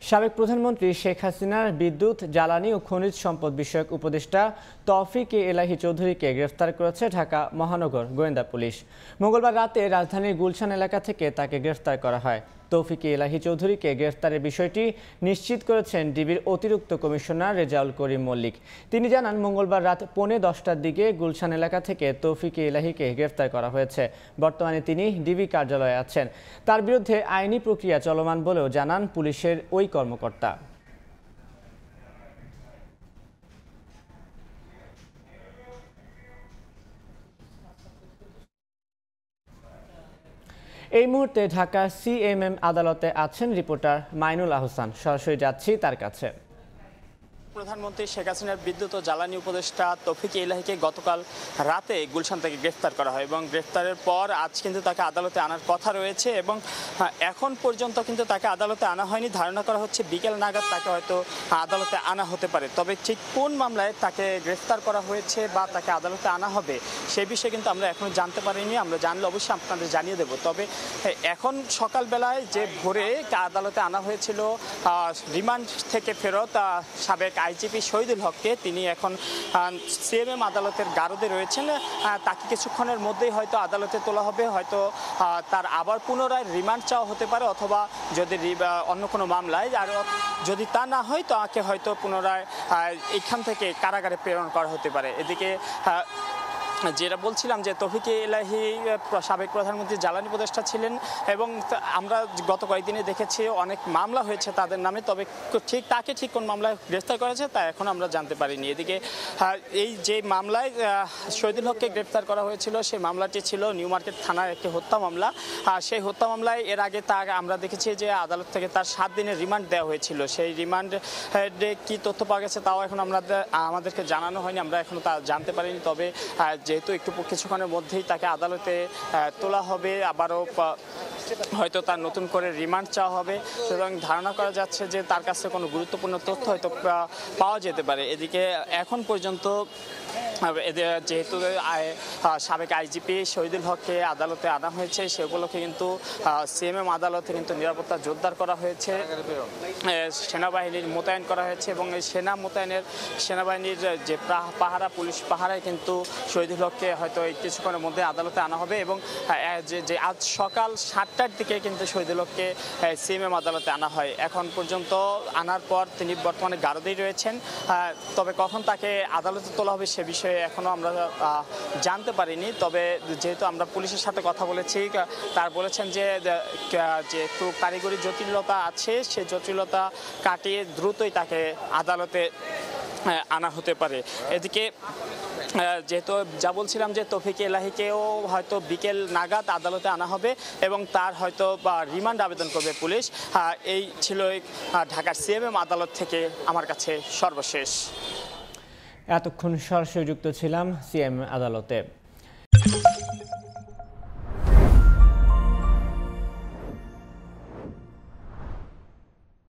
সাবেক প্রধানমন্ত্রী শেখ হাসিনার বিদ্যুৎ, জ্বালানি ও খনিজ সম্পদ বিষয়ক উপদেষ্টা তৌফিক এলাহী চৌধুরীকে গ্রেফতার করেছে ঢাকা মহানগর গোয়েন্দা পুলিশ। মঙ্গলবার রাতে রাজধানীর গুলশান এলাকা থেকে তাকে গ্রেফতার করা হয়। তৌফিক এলাহী চৌধুরীকে গ্রেফতারের বিষয়টি নিশ্চিত করেছেন ডিবির অতিরিক্ত কমিশনার রেজাউল করিম মল্লিক। তিনি জানান, মঙ্গলবার রাত 10:45টার দিকে গুলশান এলাকা থেকে তৌফিক এলাহীকে গ্রেফতার করা হয়েছে। বর্তমানে তিনি ডিবি কার্যালয়ে আছেন। তার বিরুদ্ধে আইনি প্রক্রিয়া চলমান বলেও জানান পুলিশের ওই কর্মকর্তা। এই মুহূর্তে ঢাকা সিএমএম আদালতে আছেন রিপোর্টার মাইনুল আহসান। সরাসরি যাচ্ছি তার কাছে। প্রধানমন্ত্রী শেখ হাসিনার বিদ্যুৎ ও জ্বালানি উপদেষ্টা তৌফিক এলাহীকে গতকাল রাতে গুলশান থেকে গ্রেফতার করা হয় এবং গ্রেফতারের পর আজ কিন্তু তাকে আদালতে আনার কথা রয়েছে এবং এখন পর্যন্ত কিন্তু তাকে আদালতে আনা হয়নি। ধারণা করা হচ্ছে বিকেল নাগাদ তাকে হয়তো আদালতে আনা হতে পারে। তবে ঠিক কোন মামলায় তাকে গ্রেফতার করা হয়েছে বা তাকে আদালতে আনা হবে সেই বিষয়ে কিন্তু আমরা এখনো জানতে পারিনি। আমরা জানলে অবশ্যই আপনাদের জানিয়ে দেব। তবে এখন সকালবেলায় যে ভোরে আদালতে আনা হয়েছিল রিমান্ড থেকে ফেরত সাবেক আইজিপি শহীদুল হককে, তিনি এখন সিএমএম আদালতের গারদে রয়েছেন। তাকে কিছুক্ষণের মধ্যেই হয়তো আদালতে তোলা হবে। হয়তো তার আবার পুনরায় রিমান্ড চাওয়া হতে পারে, অথবা যদি অন্য কোনো মামলায়, আর যদি তা না হয় তাকে হয়তো পুনরায় এখান থেকে কারাগারে প্রেরণ করা হতে পারে। এদিকে যেটা বলছিলাম যে তৌফিক এলাহী সাবেক প্রধানমন্ত্রী জ্বালানি উপদেষ্টা ছিলেন এবং আমরা গত কয়েকদিনে দেখেছি অনেক মামলা হয়েছে তাদের নামে। তবে তাকে ঠিক কোন মামলায় গ্রেফতার করেছে তা এখন আমরা জানতে পারিনি। এদিকে এই যে মামলায় শহীদুল হককে গ্রেফতার করা হয়েছিল সেই মামলাটি ছিল নিউ মার্কেট থানার একটি হত্যা মামলা। সেই হত্যা মামলায় এর আগে আমরা দেখেছি যে আদালত থেকে তার 7 দিনের রিমান্ড দেওয়া হয়েছিল। সেই রিমান্ডে কি তথ্য পাওয়া গেছে তাও এখন আমাদেরকে জানানো হয়নি, আমরা এখনো তা জানতে পারিনি। তবে যেহেতু একটু কিছুক্ষণের মধ্যেই তাকে আদালতে তোলা হবে, আবারও হয়তো তার নতুন করে রিমান্ড চাওয়া হবে, সুতরাং ধারণা করা যাচ্ছে যে তার কাছে কোনো গুরুত্বপূর্ণ তথ্য হয়তো পাওয়া যেতে পারে। এদিকে এখন পর্যন্ত যেহেতু সাবেক আইজিপি শহীদুল হককে আদালতে আনা হয়েছে, সেগুলোকে কিন্তু সিএমএম আদালতে কিন্তু নিরাপত্তা জোরদার করা হয়েছে, সেনাবাহিনীর মোতায়েন করা হয়েছে এবং এই সেনাবাহিনীর যে পুলিশ পাহারায় কিন্তু শহীদুল হককে হয়তো এই কিছুক্ষণের মধ্যে আদালতে আনা হবে এবং যে আজ সকাল 7টার দিকে কিন্তু শহীদুল হককে সিএমএম আদালতে আনা হয়। এখন পর্যন্ত আনার পর তিনি বর্তমানে গারদেই রয়েছেন। তবে কখন তাকে আদালতে তোলা হবে সে বিষয়ে এখনো আমরা জানতে পারিনি। তবে যেহেতু আমরা পুলিশের সাথে কথা বলেছি, তার বলেছেন যে একটু কারিগরি জটিলতা আছে, সেই জটিলতা কাটিয়ে দ্রুতই তাকে আদালতে আনা হতে পারে। এদিকে যেহেতু যা বলছিলাম যে তৌফিক এলাহীকেও হয়তো বিকেল নাগাদ আদালতে আনা হবে এবং তার হয়তো রিমান্ড আবেদন করবে পুলিশ। এই ছিল ঢাকার সিএমএম আদালত থেকে আমার কাছে সর্বশেষ। এতক্ষণ সরাসরি যুক্ত ছিলাম সিএমএম আদালতে।